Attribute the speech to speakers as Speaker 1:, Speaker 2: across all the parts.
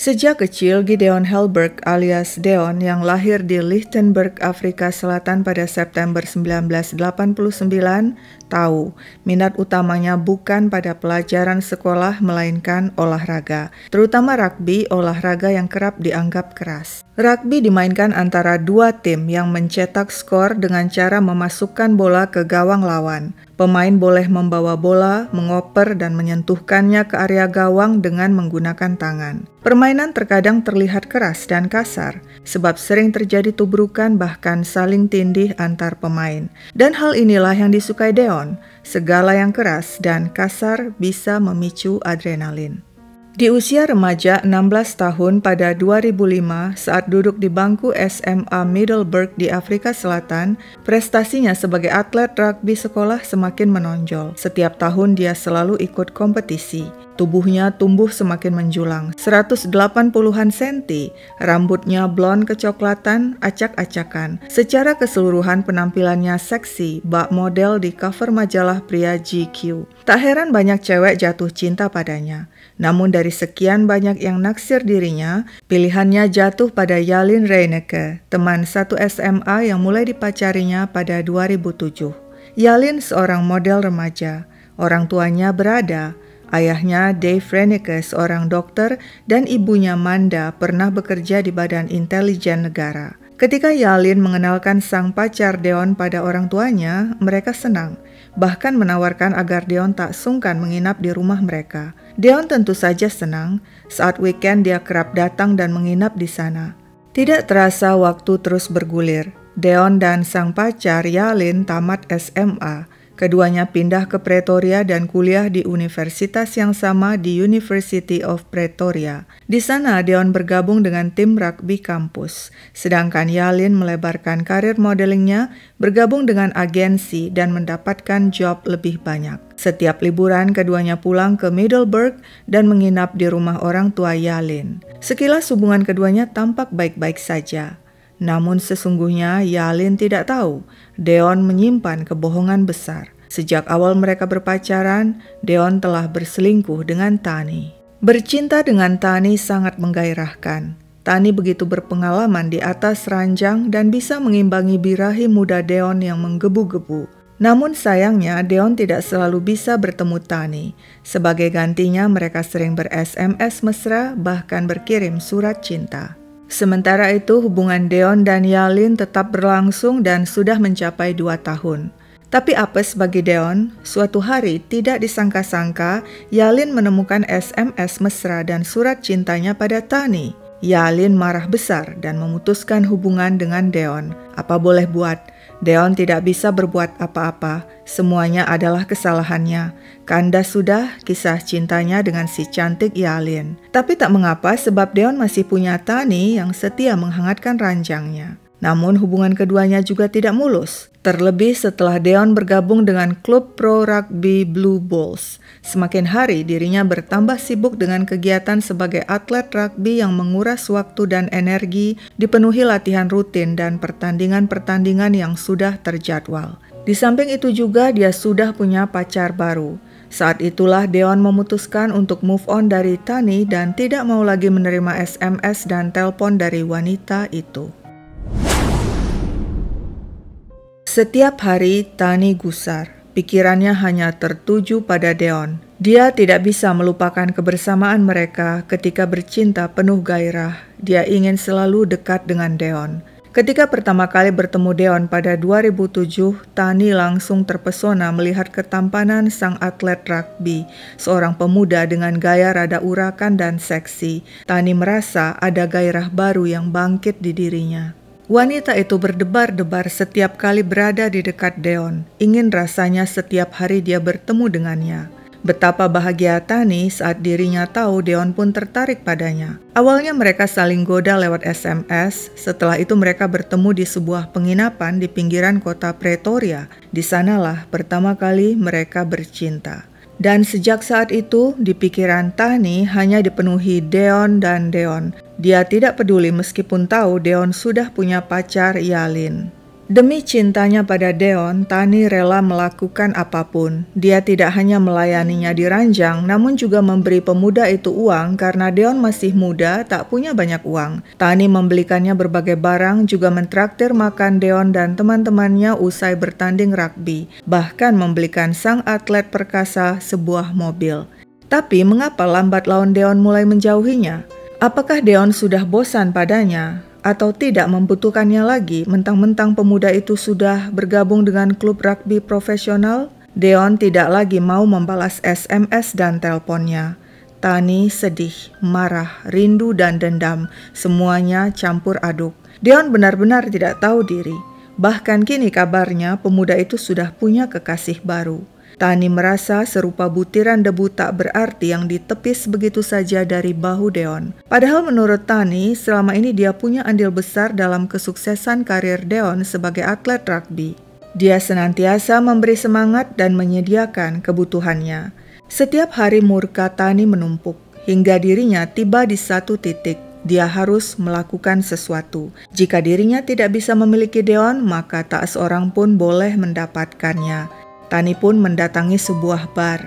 Speaker 1: Sejak kecil, Gideon Helberg alias Deon yang lahir di Lichtenburg, Afrika Selatan pada September 1989, tahu minat utamanya bukan pada pelajaran sekolah melainkan olahraga, terutama rugby, olahraga yang kerap dianggap keras. Rugby dimainkan antara dua tim yang mencetak skor dengan cara memasukkan bola ke gawang lawan. Pemain boleh membawa bola, mengoper, dan menyentuhkannya ke area gawang dengan menggunakan tangan. Permainan terkadang terlihat keras dan kasar, sebab sering terjadi tubrukan bahkan saling tindih antar pemain. Dan hal inilah yang disukai Deon, segala yang keras dan kasar bisa memicu adrenalin. Di usia remaja 16 tahun pada 2005 saat duduk di bangku SMA Middelburg di Afrika Selatan, prestasinya sebagai atlet rugby sekolah semakin menonjol. Setiap tahun dia selalu ikut kompetisi. Tubuhnya tumbuh semakin menjulang, 180-an senti, rambutnya blond kecoklatan, acak-acakan. Secara keseluruhan penampilannya seksi, bak model di cover majalah pria GQ. Tak heran banyak cewek jatuh cinta padanya. Namun dari sekian banyak yang naksir dirinya, pilihannya jatuh pada Yalin Reineke, teman satu SMA yang mulai dipacarinya pada 2007. Yalin seorang model remaja, orang tuanya berada. Ayahnya Dave Reineke seorang dokter dan ibunya Manda pernah bekerja di Badan Intelijen Negara. Ketika Yalin mengenalkan sang pacar Deon pada orang tuanya, mereka senang, bahkan menawarkan agar Deon tak sungkan menginap di rumah mereka. Deon tentu saja senang, saat weekend dia kerap datang dan menginap di sana. Tidak terasa waktu terus bergulir. Deon dan sang pacar Yalin tamat SMA. Keduanya pindah ke Pretoria dan kuliah di universitas yang sama di University of Pretoria. Di sana Deon bergabung dengan tim rugby kampus, sedangkan Yalin melebarkan karir modelingnya, bergabung dengan agensi dan mendapatkan job lebih banyak. Setiap liburan keduanya pulang ke Middelburg dan menginap di rumah orang tua Yalin. Sekilas hubungan keduanya tampak baik-baik saja. Namun sesungguhnya Yalin tidak tahu, Deon menyimpan kebohongan besar. Sejak awal mereka berpacaran, Deon telah berselingkuh dengan Tani. Bercinta dengan Tani sangat menggairahkan. Tani begitu berpengalaman di atas ranjang dan bisa mengimbangi birahi muda Deon yang menggebu-gebu. Namun sayangnya Deon tidak selalu bisa bertemu Tani. Sebagai gantinya mereka sering ber-SMS mesra bahkan berkirim surat cinta. Sementara itu hubungan Deon dan Yalin tetap berlangsung dan sudah mencapai 2 tahun. Tapi apes bagi Deon, suatu hari tidak disangka-sangka Yalin menemukan SMS mesra dan surat cintanya pada Tani. Yalin marah besar dan memutuskan hubungan dengan Deon. Apa boleh buat, Deon tidak bisa berbuat apa-apa, semuanya adalah kesalahannya. Kandas sudah kisah cintanya dengan si cantik Yalin. Tapi tak mengapa sebab Deon masih punya Tani yang setia menghangatkan ranjangnya. Namun hubungan keduanya juga tidak mulus. Terlebih setelah Deon bergabung dengan klub pro rugby Blue Bulls. Semakin hari dirinya bertambah sibuk dengan kegiatan sebagai atlet rugby yang menguras waktu dan energi, dipenuhi latihan rutin dan pertandingan-pertandingan yang sudah terjadwal. Di samping itu juga dia sudah punya pacar baru. Saat itulah Deon memutuskan untuk move on dari Tani dan tidak mau lagi menerima SMS dan telepon dari wanita itu. Setiap hari Tani gusar, pikirannya hanya tertuju pada Deon. Dia tidak bisa melupakan kebersamaan mereka ketika bercinta penuh gairah. Dia ingin selalu dekat dengan Deon. Ketika pertama kali bertemu Deon pada 2007, Tani langsung terpesona melihat ketampanan sang atlet rugby, seorang pemuda dengan gaya rada urakan dan seksi. Tani merasa ada gairah baru yang bangkit di dirinya. Wanita itu berdebar-debar setiap kali berada di dekat Deon. Ingin rasanya setiap hari dia bertemu dengannya. Betapa bahagia Tani saat dirinya tahu Deon pun tertarik padanya. Awalnya mereka saling goda lewat SMS, setelah itu mereka bertemu di sebuah penginapan di pinggiran kota Pretoria. Di sanalah pertama kali mereka bercinta. Dan sejak saat itu, di pikiran Tani hanya dipenuhi Deon dan Deon. Dia tidak peduli meskipun tahu Deon sudah punya pacar Yalin. Demi cintanya pada Deon, Tani rela melakukan apapun. Dia tidak hanya melayaninya di ranjang, namun juga memberi pemuda itu uang karena Deon masih muda, tak punya banyak uang. Tani membelikannya berbagai barang, juga mentraktir makan Deon dan teman-temannya usai bertanding rugby, bahkan membelikan sang atlet perkasa sebuah mobil. Tapi mengapa lambat laun Deon mulai menjauhinya? Apakah Deon sudah bosan padanya? Atau tidak membutuhkannya lagi, mentang-mentang pemuda itu sudah bergabung dengan klub rugby profesional? Deon tidak lagi mau membalas SMS dan teleponnya. Tani sedih, marah, rindu dan dendam, semuanya campur aduk. Deon benar-benar tidak tahu diri. Bahkan kini kabarnya pemuda itu sudah punya kekasih baru. Tani merasa serupa butiran debu tak berarti yang ditepis begitu saja dari bahu Deon. Padahal menurut Tani, selama ini dia punya andil besar dalam kesuksesan karir Deon sebagai atlet rugby. Dia senantiasa memberi semangat dan menyediakan kebutuhannya. Setiap hari murka Tani menumpuk, hingga dirinya tiba di satu titik. Dia harus melakukan sesuatu. Jika dirinya tidak bisa memiliki Deon, maka tak seorang pun boleh mendapatkannya. Tani pun mendatangi sebuah bar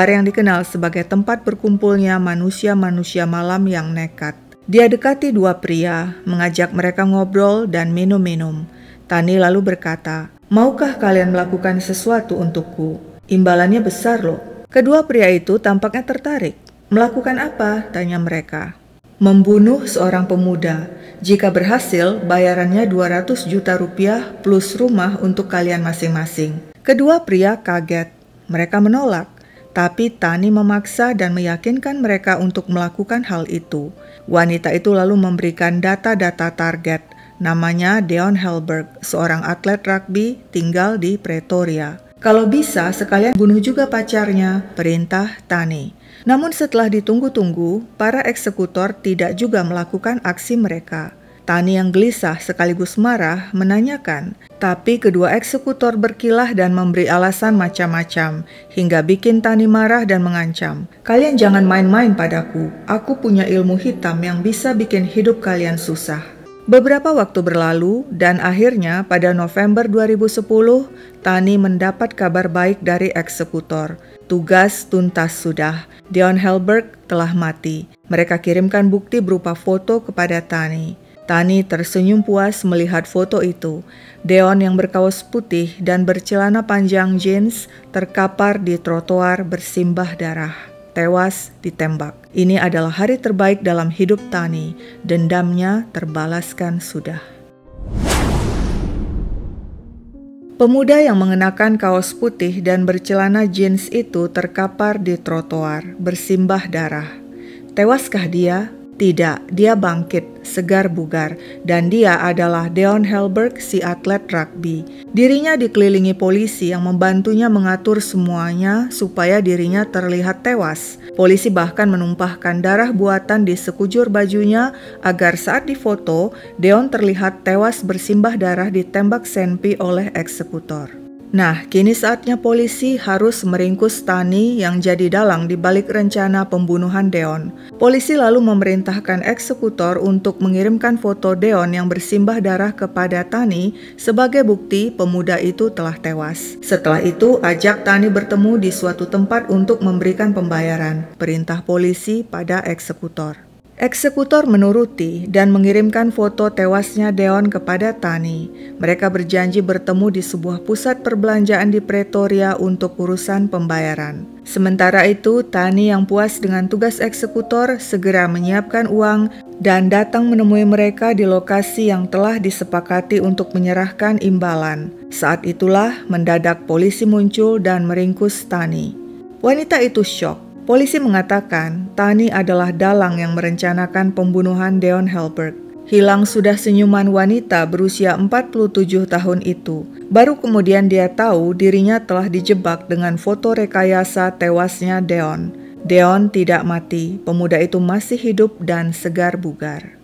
Speaker 1: yang dikenal sebagai tempat berkumpulnya manusia-manusia malam yang nekat. Dia dekati dua pria, mengajak mereka ngobrol dan minum-minum. Tani lalu berkata, "Maukah kalian melakukan sesuatu untukku? Imbalannya besar loh." Kedua pria itu tampaknya tertarik. "Melakukan apa?" tanya mereka. "Membunuh seorang pemuda. Jika berhasil, bayarannya 200 juta rupiah plus rumah untuk kalian masing-masing." Kedua pria kaget. Mereka menolak, tapi Tani memaksa dan meyakinkan mereka untuk melakukan hal itu. Wanita itu lalu memberikan data-data target. Namanya Deon Helberg, seorang atlet rugby tinggal di Pretoria. "Kalau bisa, sekalian bunuh juga pacarnya," perintah Tani. Namun setelah ditunggu-tunggu, para eksekutor tidak juga melakukan aksi mereka. Tani yang gelisah sekaligus marah menanyakan, tapi kedua eksekutor berkilah dan memberi alasan macam-macam, hingga bikin Tani marah dan mengancam. "Kalian jangan main-main padaku, aku punya ilmu hitam yang bisa bikin hidup kalian susah." Beberapa waktu berlalu dan akhirnya pada November 2010, Tani mendapat kabar baik dari eksekutor. Tugas tuntas sudah, Deon Helberg telah mati. Mereka kirimkan bukti berupa foto kepada Tani. Tani tersenyum puas melihat foto itu. Deon yang berkaos putih dan bercelana panjang jeans terkapar di trotoar bersimbah darah, tewas ditembak. Ini adalah hari terbaik dalam hidup Tani. Dendamnya terbalaskan sudah. Pemuda yang mengenakan kaos putih dan bercelana jeans itu terkapar di trotoar bersimbah darah. Tewaskah dia? Tidak, dia bangkit, segar bugar, dan dia adalah Deon Helberg, si atlet rugby. Dirinya dikelilingi polisi yang membantunya mengatur semuanya supaya dirinya terlihat tewas. Polisi bahkan menumpahkan darah buatan di sekujur bajunya agar saat difoto, Deon terlihat tewas bersimbah darah ditembak senpi oleh eksekutor. Nah, kini saatnya polisi harus meringkus Tani yang jadi dalang di balik rencana pembunuhan Deon. Polisi lalu memerintahkan eksekutor untuk mengirimkan foto Deon yang bersimbah darah kepada Tani sebagai bukti pemuda itu telah tewas. Setelah itu, ajak Tani bertemu di suatu tempat untuk memberikan pembayaran. Perintah polisi pada eksekutor. Eksekutor menuruti dan mengirimkan foto tewasnya Deon kepada Tani. Mereka berjanji bertemu di sebuah pusat perbelanjaan di Pretoria untuk urusan pembayaran. Sementara itu, Tani yang puas dengan tugas eksekutor segera menyiapkan uang dan datang menemui mereka di lokasi yang telah disepakati untuk menyerahkan imbalan. Saat itulah mendadak polisi muncul dan meringkus Tani. Wanita itu syok. Polisi mengatakan Tani adalah dalang yang merencanakan pembunuhan Deon Helberg. Hilang sudah senyuman wanita berusia 47 tahun itu. Baru kemudian dia tahu dirinya telah dijebak dengan foto rekayasa tewasnya Deon. Deon tidak mati, pemuda itu masih hidup dan segar bugar.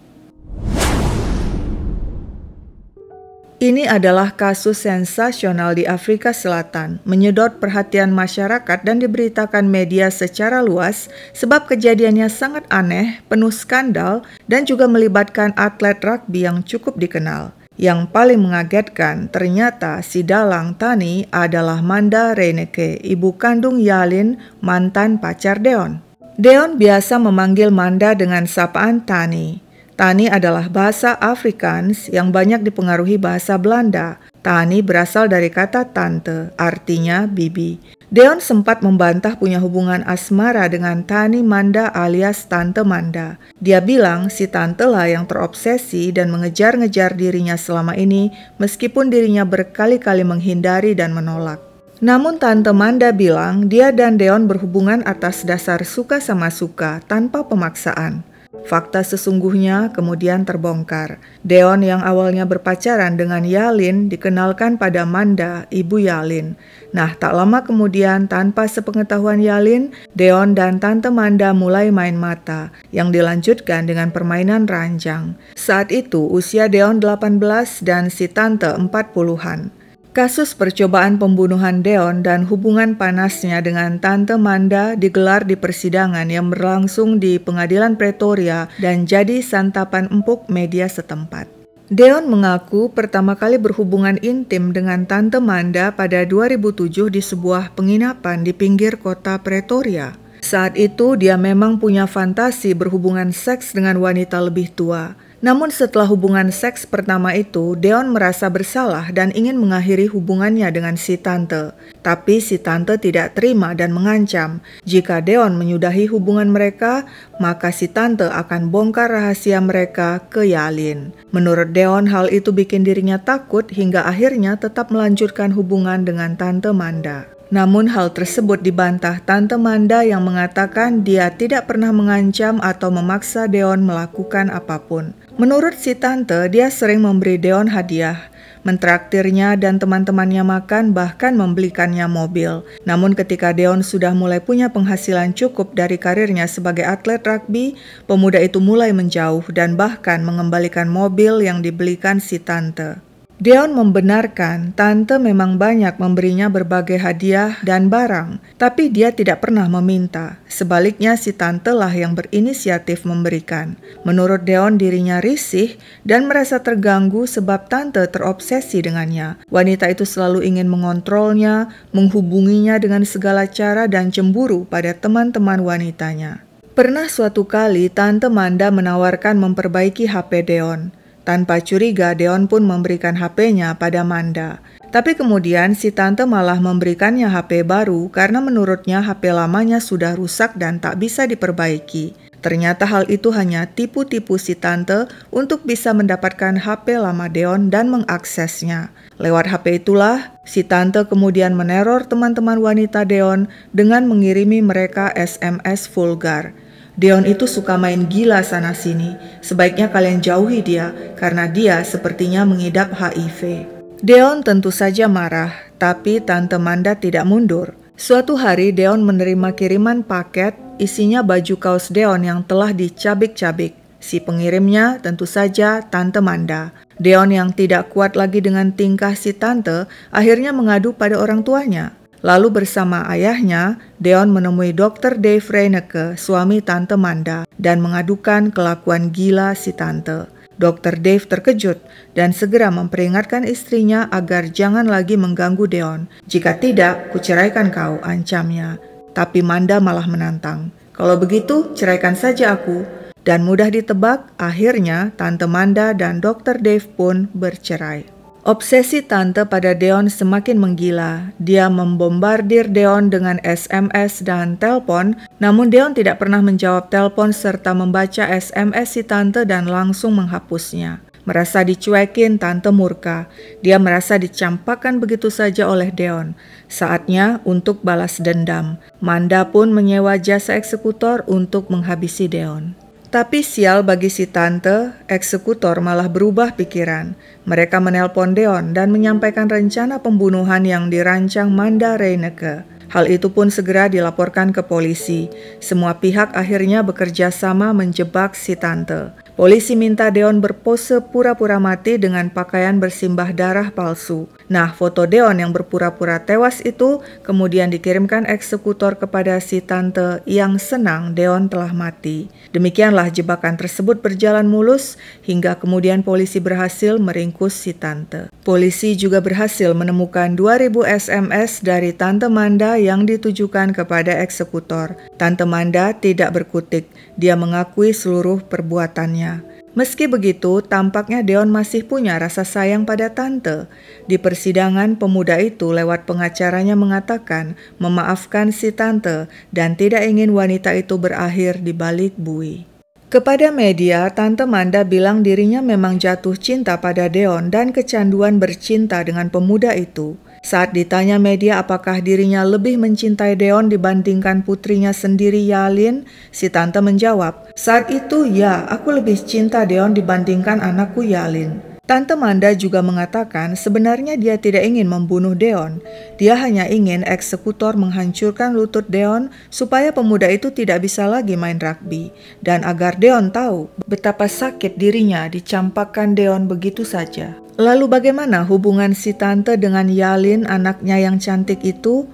Speaker 1: Ini adalah kasus sensasional di Afrika Selatan, menyedot perhatian masyarakat dan diberitakan media secara luas sebab kejadiannya sangat aneh, penuh skandal, dan juga melibatkan atlet rugby yang cukup dikenal. Yang paling mengagetkan, ternyata si dalang Tani adalah Manda Reineke, ibu kandung Yalin, mantan pacar Deon. Deon biasa memanggil Manda dengan sapaan Tani. Tani adalah bahasa Afrikaans yang banyak dipengaruhi bahasa Belanda. Tani berasal dari kata tante, artinya bibi. Deon sempat membantah punya hubungan asmara dengan Tani Manda alias Tante Manda. Dia bilang si tante lah yang terobsesi dan mengejar-ngejar dirinya selama ini meskipun dirinya berkali-kali menghindari dan menolak. Namun Tante Manda bilang dia dan Deon berhubungan atas dasar suka sama suka tanpa pemaksaan. Fakta sesungguhnya kemudian terbongkar. Deon yang awalnya berpacaran dengan Yalin dikenalkan pada Manda, ibu Yalin. Nah, tak lama kemudian tanpa sepengetahuan Yalin, Deon dan Tante Manda mulai main mata, yang dilanjutkan dengan permainan ranjang. Saat itu usia Deon 18 dan si Tante 40-an. Kasus percobaan pembunuhan Deon dan hubungan panasnya dengan Tante Manda digelar di persidangan yang berlangsung di Pengadilan Pretoria dan jadi santapan empuk media setempat. Deon mengaku pertama kali berhubungan intim dengan Tante Manda pada 2007 di sebuah penginapan di pinggir kota Pretoria. Saat itu dia memang punya fantasi berhubungan seks dengan wanita lebih tua. Namun setelah hubungan seks pertama itu, Deon merasa bersalah dan ingin mengakhiri hubungannya dengan si tante. Tapi si tante tidak terima dan mengancam, jika Deon menyudahi hubungan mereka, maka si tante akan bongkar rahasia mereka ke Yalin. Menurut Deon, hal itu bikin dirinya takut hingga akhirnya tetap melanjutkan hubungan dengan Tante Manda. Namun hal tersebut dibantah Tante Manda yang mengatakan dia tidak pernah mengancam atau memaksa Deon melakukan apapun. Menurut si tante, dia sering memberi Deon hadiah, mentraktirnya dan teman-temannya makan, bahkan membelikannya mobil. Namun ketika Deon sudah mulai punya penghasilan cukup dari karirnya sebagai atlet rugby, pemuda itu mulai menjauh dan bahkan mengembalikan mobil yang dibelikan si tante. Deon membenarkan tante memang banyak memberinya berbagai hadiah dan barang, tapi dia tidak pernah meminta. Sebaliknya si tante lah yang berinisiatif memberikan. Menurut Deon, dirinya risih dan merasa terganggu sebab tante terobsesi dengannya. Wanita itu selalu ingin mengontrolnya, menghubunginya dengan segala cara dan cemburu pada teman-teman wanitanya. Pernah suatu kali Tante Manda menawarkan memperbaiki HP Deon. Tanpa curiga, Deon pun memberikan HP-nya pada Manda. Tapi kemudian si tante malah memberikannya HP baru karena menurutnya HP lamanya sudah rusak dan tak bisa diperbaiki. Ternyata hal itu hanya tipu-tipu si tante untuk bisa mendapatkan HP lama Deon dan mengaksesnya. Lewat HP itulah, si tante kemudian meneror teman-teman wanita Deon dengan mengirimi mereka SMS vulgar. Deon itu suka main gila sana-sini. Sebaiknya kalian jauhi dia karena dia sepertinya mengidap HIV. Deon tentu saja marah, tapi Tante Manda tidak mundur. Suatu hari Deon menerima kiriman paket isinya baju kaos Deon yang telah dicabik-cabik. Si pengirimnya tentu saja Tante Manda. Deon yang tidak kuat lagi dengan tingkah si tante akhirnya mengadu pada orang tuanya. Lalu bersama ayahnya, Deon menemui Dr. Dave Reineke, suami Tante Manda, dan mengadukan kelakuan gila si tante. Dr. Dave terkejut dan segera memperingatkan istrinya agar jangan lagi mengganggu Deon. Jika tidak, kuceraikan kau, ancamnya. Tapi Manda malah menantang. Kalau begitu, ceraikan saja aku. Dan mudah ditebak, akhirnya Tante Manda dan Dr. Dave pun bercerai. Obsesi tante pada Deon semakin menggila. Dia membombardir Deon dengan SMS dan telepon, namun Deon tidak pernah menjawab telepon serta membaca SMS si tante dan langsung menghapusnya. Merasa dicuekin, tante murka. Dia merasa dicampakkan begitu saja oleh Deon. Saatnya untuk balas dendam. Manda pun menyewa jasa eksekutor untuk menghabisi Deon. Tapi sial bagi si tante, eksekutor malah berubah pikiran. Mereka menelpon Deon dan menyampaikan rencana pembunuhan yang dirancang Manda Reineke. Hal itu pun segera dilaporkan ke polisi. Semua pihak akhirnya bekerja sama menjebak si tante. Polisi minta Deon berpose pura-pura mati dengan pakaian bersimbah darah palsu. Nah, foto Deon yang berpura-pura tewas itu kemudian dikirimkan eksekutor kepada si tante yang senang Deon telah mati. Demikianlah jebakan tersebut berjalan mulus hingga kemudian polisi berhasil meringkus si tante. Polisi juga berhasil menemukan 2000 SMS dari Tante Manda yang ditujukan kepada eksekutor. Tante Manda tidak berkutik, dia mengakui seluruh perbuatannya. Meski begitu, tampaknya Deon masih punya rasa sayang pada tante. Di persidangan, pemuda itu lewat pengacaranya mengatakan memaafkan si tante dan tidak ingin wanita itu berakhir di balik bui. Kepada media, Tante Manda bilang dirinya memang jatuh cinta pada Deon dan kecanduan bercinta dengan pemuda itu. Saat ditanya media apakah dirinya lebih mencintai Deon dibandingkan putrinya sendiri Yalin, si tante menjawab, "Saat itu ya, aku lebih cinta Deon dibandingkan anakku Yalin." Tante Manda juga mengatakan sebenarnya dia tidak ingin membunuh Deon. Dia hanya ingin eksekutor menghancurkan lutut Deon supaya pemuda itu tidak bisa lagi main rugby. Dan agar Deon tahu betapa sakit dirinya dicampakkan Deon begitu saja. Lalu bagaimana hubungan si tante dengan Yalin, anaknya yang cantik itu?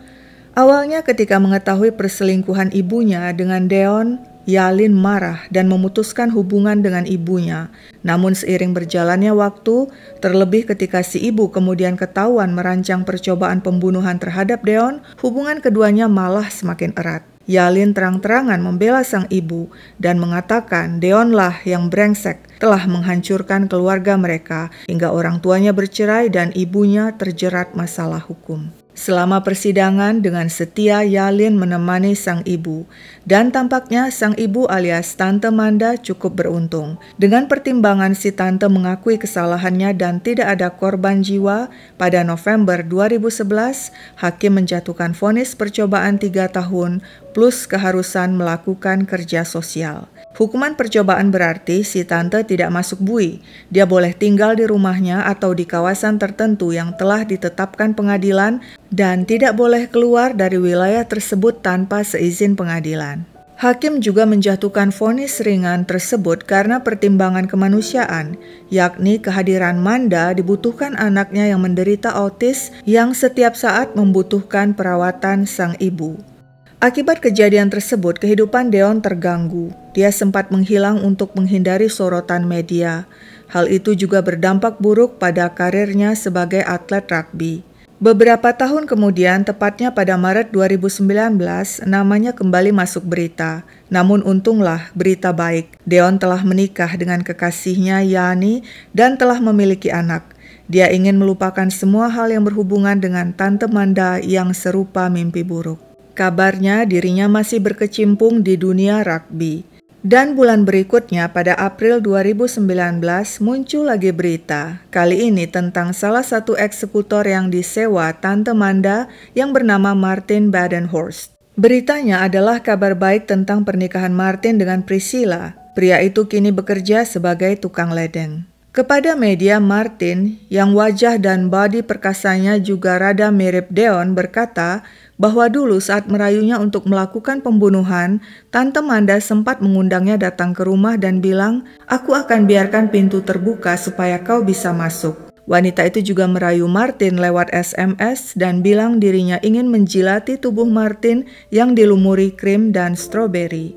Speaker 1: Awalnya ketika mengetahui perselingkuhan ibunya dengan Deon, Yalin marah dan memutuskan hubungan dengan ibunya. Namun seiring berjalannya waktu, terlebih ketika si ibu kemudian ketahuan merancang percobaan pembunuhan terhadap Deon, hubungan keduanya malah semakin erat. Yalin terang-terangan membela sang ibu dan mengatakan Deonlah yang brengsek telah menghancurkan keluarga mereka hingga orang tuanya bercerai dan ibunya terjerat masalah hukum. Selama persidangan dengan setia Yalin menemani sang ibu dan tampaknya sang ibu alias Tante Manda cukup beruntung. Dengan pertimbangan si tante mengakui kesalahannya dan tidak ada korban jiwa, pada November 2011 hakim menjatuhkan vonis percobaan 3 tahun plus keharusan melakukan kerja sosial. Hukuman percobaan berarti si tante tidak masuk bui. Dia boleh tinggal di rumahnya atau di kawasan tertentu yang telah ditetapkan pengadilan dan tidak boleh keluar dari wilayah tersebut tanpa seizin pengadilan. Hakim juga menjatuhkan vonis ringan tersebut karena pertimbangan kemanusiaan, yakni kehadiran Manda dibutuhkan anaknya yang menderita autis yang setiap saat membutuhkan perawatan sang ibu. Akibat kejadian tersebut, kehidupan Deon terganggu. Dia sempat menghilang untuk menghindari sorotan media. Hal itu juga berdampak buruk pada karirnya sebagai atlet rugby. Beberapa tahun kemudian, tepatnya pada Maret 2019, namanya kembali masuk berita. Namun untunglah berita baik. Deon telah menikah dengan kekasihnya Yani dan telah memiliki anak. Dia ingin melupakan semua hal yang berhubungan dengan Tante Manda yang serupa mimpi buruk. Kabarnya dirinya masih berkecimpung di dunia rugby. Dan bulan berikutnya pada April 2019 muncul lagi berita, kali ini tentang salah satu eksekutor yang disewa Tante Manda yang bernama Martin Badenhorst. Beritanya adalah kabar baik tentang pernikahan Martin dengan Priscilla. Pria itu kini bekerja sebagai tukang ledeng. Kepada media, Martin yang wajah dan bodi perkasanya juga rada mirip Deon berkata bahwa dulu saat merayunya untuk melakukan pembunuhan, Tante Manda sempat mengundangnya datang ke rumah dan bilang, "Aku akan biarkan pintu terbuka supaya kau bisa masuk." Wanita itu juga merayu Martin lewat SMS dan bilang dirinya ingin menjilati tubuh Martin yang dilumuri krim dan stroberi.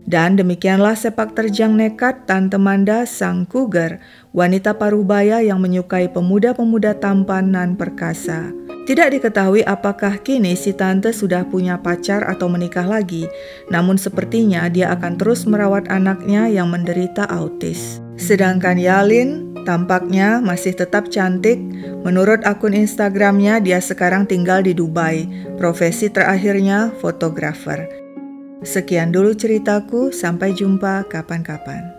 Speaker 1: Dan demikianlah sepak terjang nekat Tante Manda sang cougar, wanita parubaya yang menyukai pemuda-pemuda tampan nan perkasa. Tidak diketahui apakah kini si tante sudah punya pacar atau menikah lagi, namun sepertinya dia akan terus merawat anaknya yang menderita autis. Sedangkan Yalin tampaknya masih tetap cantik. Menurut akun Instagramnya, dia sekarang tinggal di Dubai. Profesi terakhirnya fotografer. Sekian dulu ceritaku, sampai jumpa kapan-kapan.